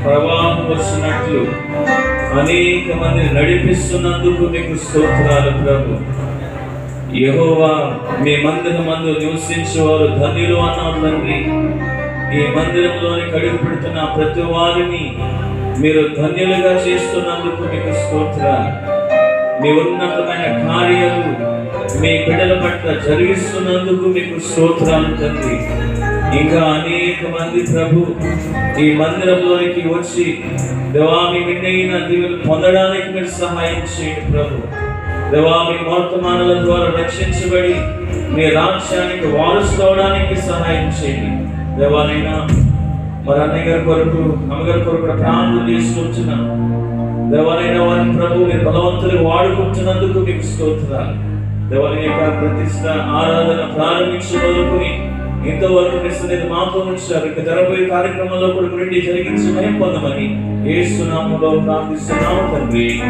ప్రవాహం వచ్చినట్లు అనేక మందిని నడిపిస్తున్నందుకు మీకు స్తోత్రాలు ప్రభు. యెహోవా, మీ మందిరమందు నివసించేవారు ధన్యులు అన్నారు తండ్రి. ఈ మందిరంలోని కడుగు పెడుతున్న ప్రతి వారిని మీరు ధన్యులుగా చేస్తున్నందుకు మీకు స్తోత్రాలు. మీ ఉన్నతమైన కార్యాలు మీ బిడ్డల పట్ల జరిగిస్తున్నందుకు మీకు స్తోత్రాలు తండ్రి. ఇంకా అనేక మంది ప్రభు ఈ మందిరంలోనికి వచ్చి దేవా మీ విన్నైన దీవులు పొందడానికి మీరు సహాయం చేయండి ప్రభు. దేవా మీ వర్తమానాల ద్వారా రక్షించబడి మీ రాజ్యానికి వారసుకోవడానికి సహాయం చేయండి దేవానైనా. మరి అన్నయ్య గారి కొరకు అమ్మగారి కొరకు ప్రార్థన చేసుకుంటున్నాం దేవానైనా. వారిని ప్రభు మీరు బలవంతులు వాడుకుంటున్నందుకు మీకు స్తోత్రాలు. దేవాలయ యొక్క ప్రతిష్ట ఆరాధన ప్రారంభించే వరకుని ఇంతవరకు నిశ్చిత మాతో ఉంచారు. ఇక జరగబోయే కార్యక్రమంలో కూడా గురించి జరిగించి మహిమ పొందమని యేసు నామములో ప్రార్థిస్తున్నాము తండ్రి.